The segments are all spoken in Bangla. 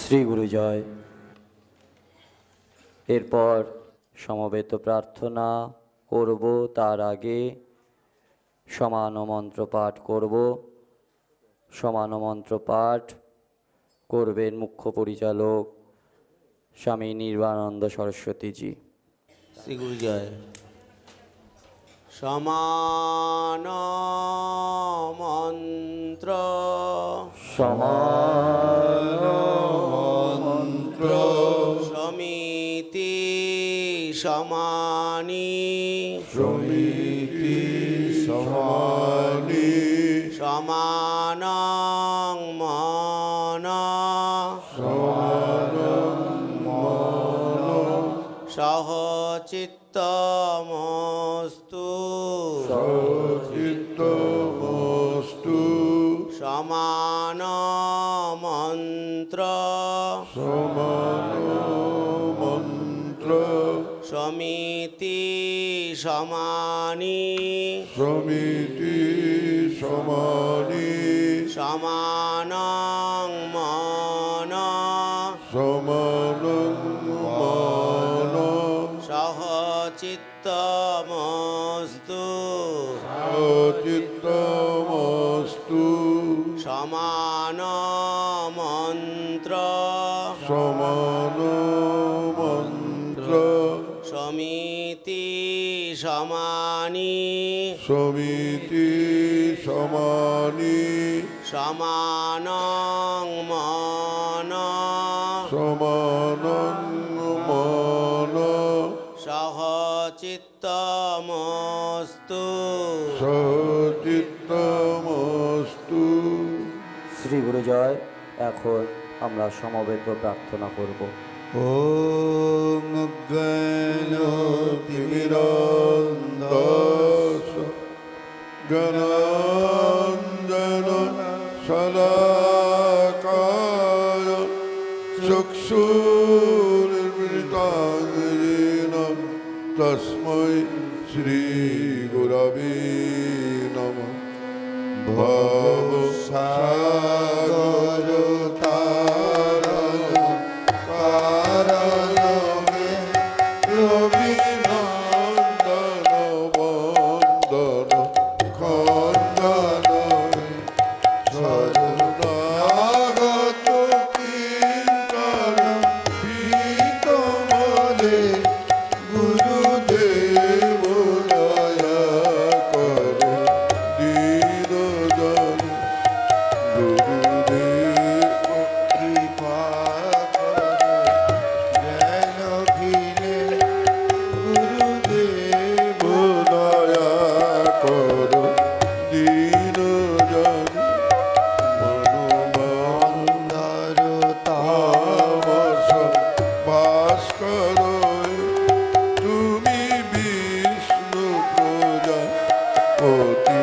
শ্রী গুরু জয়। এরপর সমবেত প্রার্থনা করব, তার আগে সমান মন্ত্র পাঠ করব। সমান মন্ত্র পাঠ করবেন মুখ্য পরিচালক স্বামী নির্বাণানন্দ সরস্বতীজি। শ্রী গুরু জয়। সমান মন্ত্র সমান মন্ত্র সমিতি সমানি সমিতি সমানি সমান মন সমান মন সহচিত্তমস্তু সচিত্তমস্তু সমান মন্ত্র সমান মন্ত্র সমিতি সমানি সমিতি সমানি সমান মন সমান মন সহচিত্তমস্তু সচিত্তমস্তু সমান মন্ত্র সমান মন্ত্র সমিতি সমানি সমিতি সমানি সমান মন সমান মন সহচিত্তমস্তু সচিত্তমস্তু। শ্রী গুরু জয়। এখন আমরা সমবেত প্রার্থনা করব। ওম জ্ঞানতিমিরান্ধস্য জ্ঞানাঞ্জন শলাকায় চক্ষুর্মৃতাং येन তস্मै শ্রীগুরবে নমঃ। ভবসাগর তারণ কারণ মে রবিনন্দন বন্দন খন্দন শরণাগত কিঙ্কর ভীতমলে গুরুদেব দয়া করে দীনজন গুরুদেব কৃপা করে জ্ঞান ভিনে গুরুদেব দয়া করো দীনজন মনোমন্দার তামস বাস করো তুমি বিষ্ণু প্রজাপতি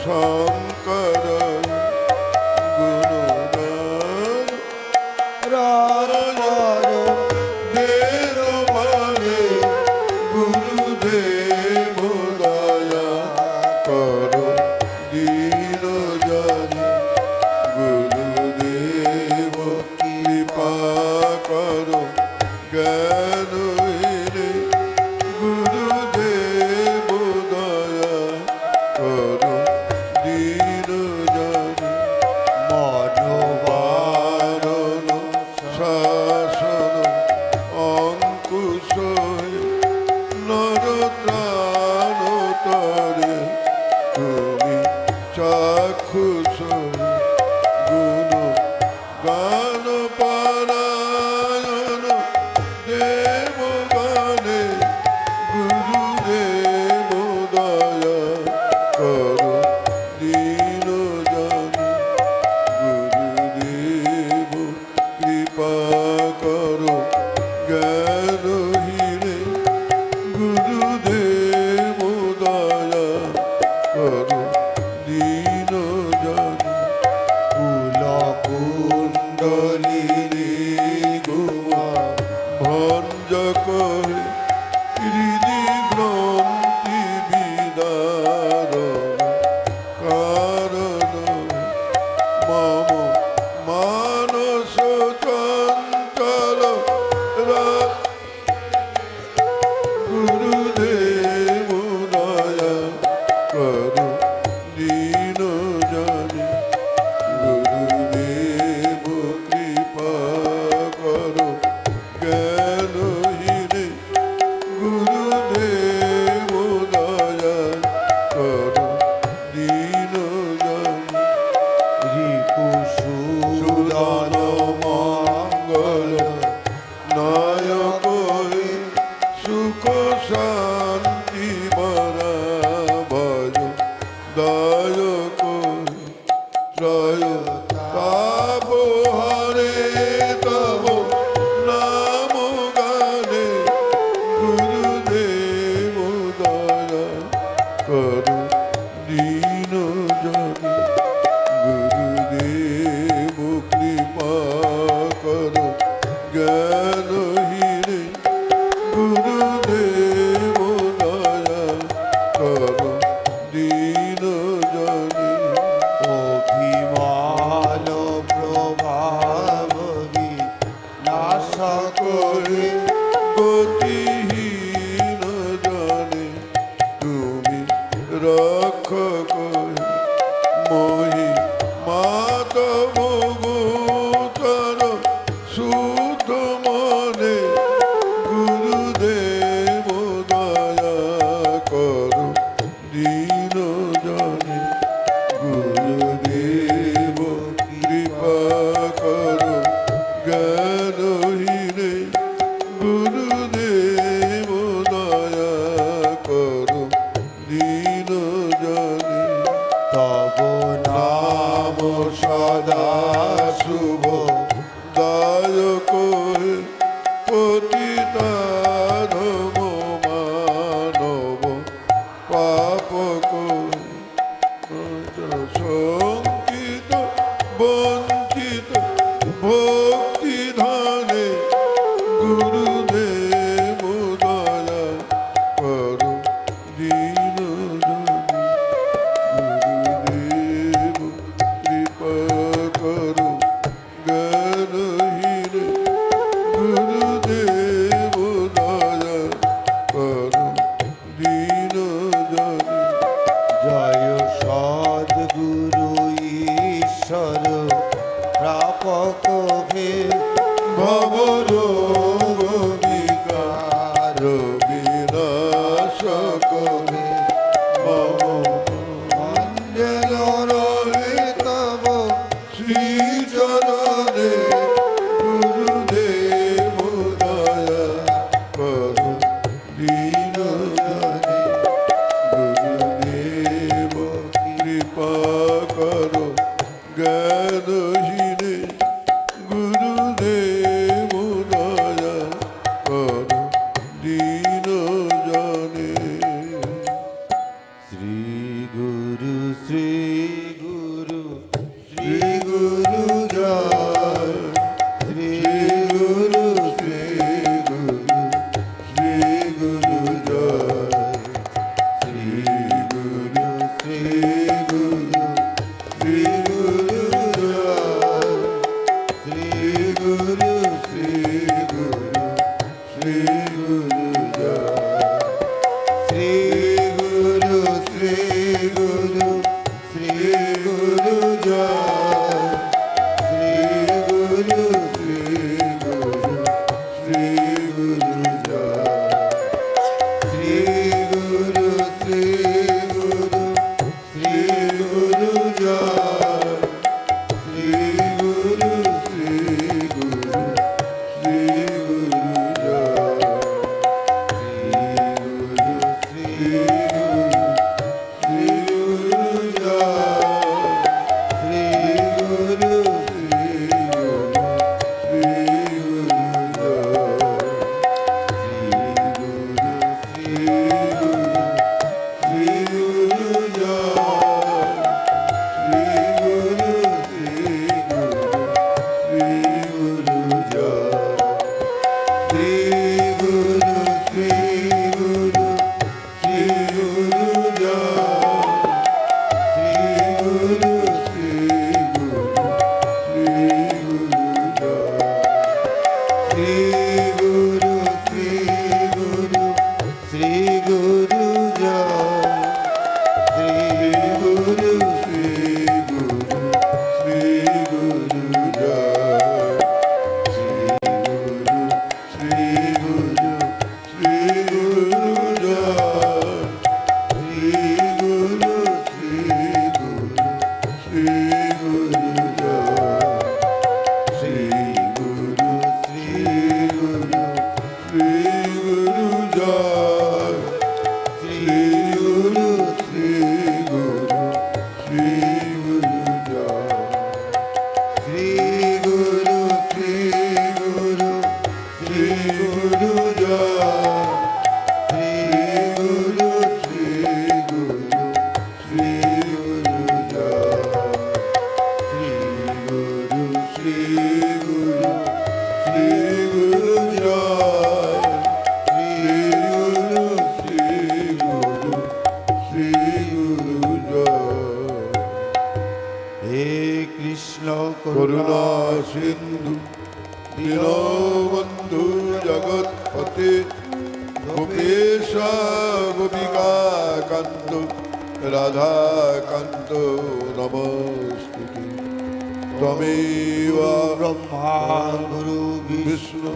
শঙ্কর গুণগান রার দের মানে গুরুদেব দয়া করো দীনজন গুরুদেব কৃপা করো জ্ঞানহীনে গুরুদেব দয়া করো দীনজন মনোবারণ শাসন অঙ্কুশ নরত্রাণ তরে তুমি চাক্ষুষ গুণ গান পারায়ণ দেব গানে গুরুদেব দয়া করো দীনজন গুরুদেব কৃপা করো জ্ঞানহীনে গুরুদেব দয়া করো দীনজন কুলকুণ্ডলী কহে গতিহীন জানে তুমি রক্ষক মহি মাতব গোচর শুদ্ধ মনে গুরুদেব দয়া করো দীন জনে গুরুদেব কৃপা করো জ্ঞানহীনে গুরুদেব দয়া করো দীন জনে তব নাম সদা শুভ দায়ক পতিতা ধম মানব পাপক শঙ্কিত বঞ্চিত ভক্তি ধানে গুরুদেব দয়া করো দীন জনে গুরুদেব কৃপা করো জ্ঞানহীনে গুরুদেব দয়া করো দীন জনে জয় সদ্গুরু ঈশ্বর প্রাপক হে ভবরোগ বিকার বিনাশক মম মঞ্জল রে তব শ্রীচরণে গুরুদেব দয়া করো দীন জনে গুরুদেব কৃপা করো জ্ঞানহীনে গুরুদেব দয়া করো দীন জনে শ্রী গুরু শ্রী গুরু শ্রী গুরু জয় শ্রী গুরু শ্রী গুরু শ্রী গুরু জয় শ্রী গুরু শ্রী গুরু শ্রী গুরু জয় শ্রী গুরু শ্রী গুরু শ্রী গুরু জয় শ্রী গুরু শ্রী গুরু শ্রী গুরু জয় শ্রী গুরু শ্রী গুরু শ্রী গুরু জয় শ্রী গুরু শ্রী গুরু শ্রী গুরু জয় শ্রী গুরু শ্রী গুরু শ্রী গুরু জয় শ্রী গুরু শ্রী দীনবন্ধু জগৎপতে গোপেশ গোপিকা কান্ত রাধাকান্ত নমস্তুতে। ত্বমেব ব্রহ্মা গুরু বিষ্ণু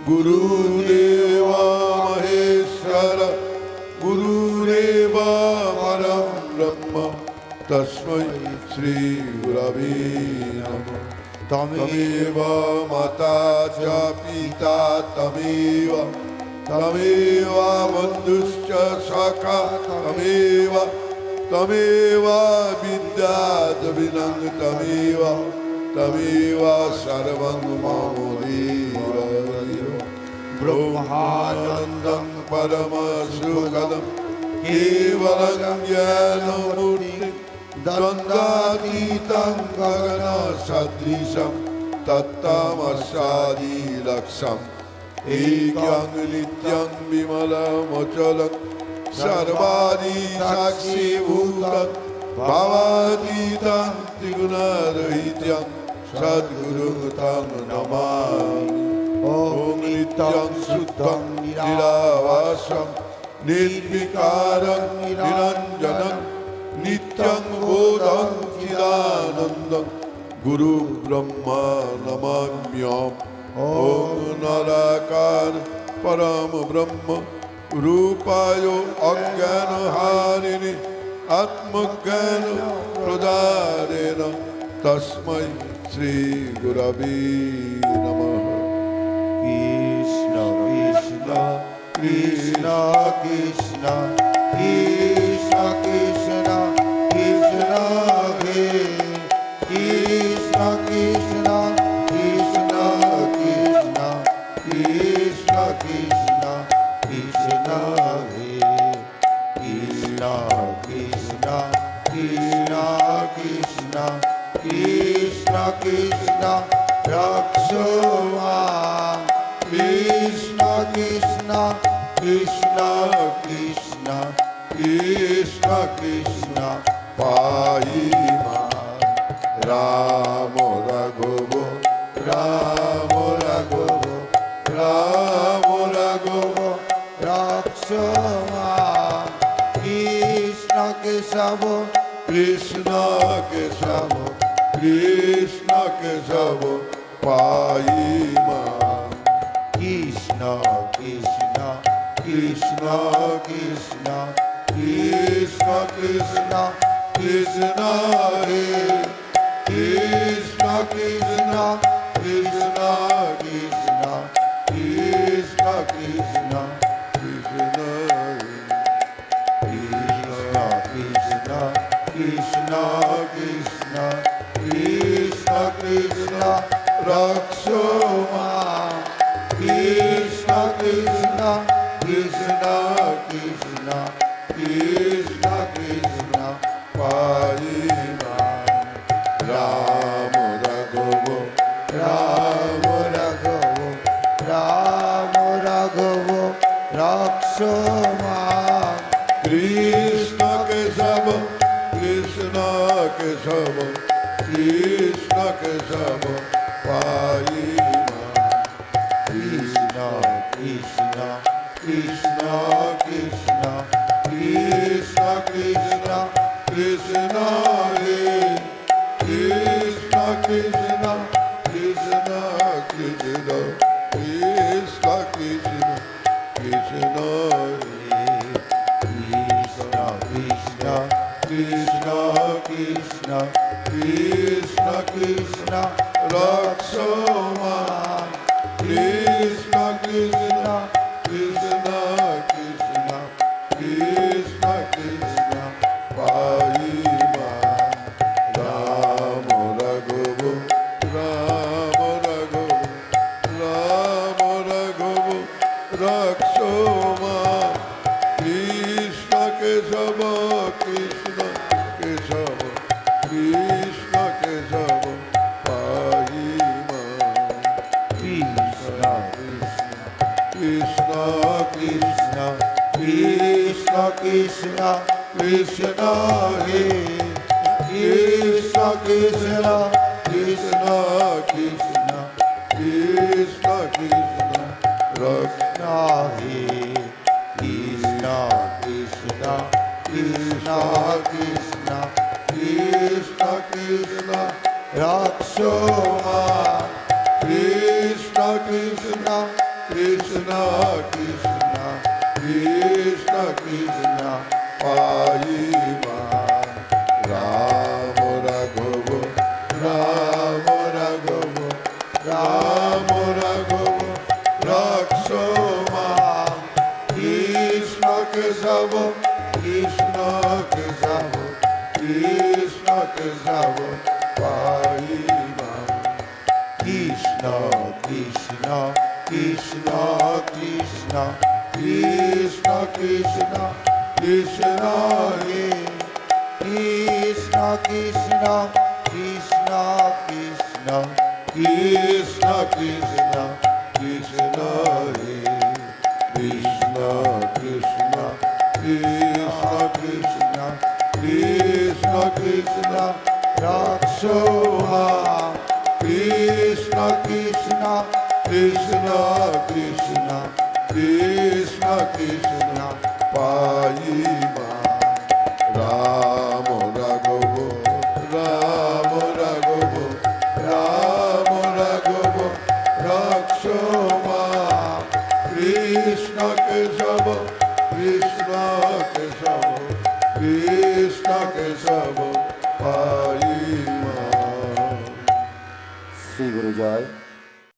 গুরুদেব মহেশ্বর গুরুরেব পরম ব্রহ্ম তস্मै শ্রী গুরবে নমঃ। তমেব মাতা চ পিতা তমেব বন্ধুশ্চ সখা তমেব বিদ্যাদ্রবিণং তমেব সর্বং মম দেব ব্রহ্মানন্দং পরমসুখদং কেবলং জ্ঞানমূর্তিং দ্বন্দ্বাতীतं গগনসদৃশं তত্তমস্যাদিলক্ষ্যम् एकं नित्यं विमलमचलं सर्वादि साक्षीभूतं भावातीतं त्रिगुणरहितं सद्गुरुं तं नमामि। ॐ नित्यं शुद्धं निरावासं निर्विकारं निरञ्जनं नित्यं बोधं चिदानन्दं गुरुब्रह्मा नमाम्यहम्। ॐ नराकार परम ब्रह्म रूपाय अज्ञानहारिणे आत्मज्ञान प्रदारेण तस्मै श्री गुरवे नमः। कृष्ण कृष्ण कृष्ण कृष्ण कृष्ण कृष्ण कृष्ण हे कृष्ण कृष्ण कृष्ण कृष्ण कृष्ण कृष्ण कृष्ण हे कृष्ण कृष्ण कृष्ण कृष्ण कृष्ण कृष्ण रक्षो मां कृष्ण कृष्ण कृष्ण कृष्ण कृष्ण कृष्ण पाहि मां राम रघुव राम रघुव राम रघुव रक्षो मां कृष्ण केशव कृष्ण केशव कृष्ण केशव पाहि मां कृष्ण कृष्ण कृष्ण कृष्ण कृष्ण कृष्ण कृष्ण हे कृष्ण कृष्ण कृष्ण कृष्ण कृष्ण कृष्ण कृष्ण कृष्ण कृष्ण कृष्ण कृष्ण कृष्ण रक्षो मां कृष्ण कृष्ण कृष्ण कृष्ण कृष्ण कृष्ण पाहि मां राम रघुव राम रघुव राम रघुव रक्षो मां कृष्ण केशव कृष्ण केशव कृष्ण केशव पाहि मां कृष्ण कृष्ण कृष्ण कृष्ण कृष्ण कृष्ण कृष्ण हे कृष्ण कृष्ण कृष्ण कृष्ण कृष्ण कृष्ण कृष्ण हे कृष्ण कृष्ण कृष्ण कृष्ण कृष्ण कृष्ण रक्षो मां कृष्ण कृष्ण कृष्ण कृष्ण कृष्ण कृष्ण पाहि मां राम रघुव राम रघुव राम रघुव रक्षो मां कृष्ण केशव कृष्ण केशव कृष्ण केशव पाहि मां कृष्ण कृष्ण कृष्ण कृष्ण कृष्ण कृष्ण हे कृष्ण कृष्ण कृष्ण कृष्ण कृष्ण কৃষ্ণ কৃষ্ণ রক্ষ হে কৃষ্ণ কৃষ্ণ কৃষ্ণ কৃষ্ণ কৃষ্ণ কৃষ্ণ রক্ষমা কৃষ্ণ কৃষ্ণ কৃষ্ণ কৃষ্ণ কৃষ্ণ কৃষ্ণ পাইবা রাম রাঘব রাম রাঘব রাম রাঘব রক্ষমা কৃষ্ণ কেশব কৃষ্ণ কেশব কৃষ্ণ কেশব পাইবা কৃষ্ণ কৃষ্ণ কৃষ্ণ কৃষ্ণ কৃষ্ণ কৃষ্ণ কৃষ্ণ হে কৃষ্ণ কৃষ্ণ কৃষ্ণ কৃষ্ণ কৃষ্ণ কৃষ্ণ কৃষ্ণ হে কৃষ্ণ কৃষ্ণ কৃষ্ণ কৃষ্ণ কৃষ্ণ কৃষ্ণ রক্ষমা কৃষ্ণ কৃষ্ণ কৃষ্ণ কৃষ্ণ কৃষ্ণ কৃষ্ণ পাইবা রাম রাঘব রাম রাঘব রাম রাঘব রক্ষমা কৃষ্ণ কেশব কৃষ্ণ কেশব কৃষ্ণ কেশব পাইবা শ্রী গুরু জয়।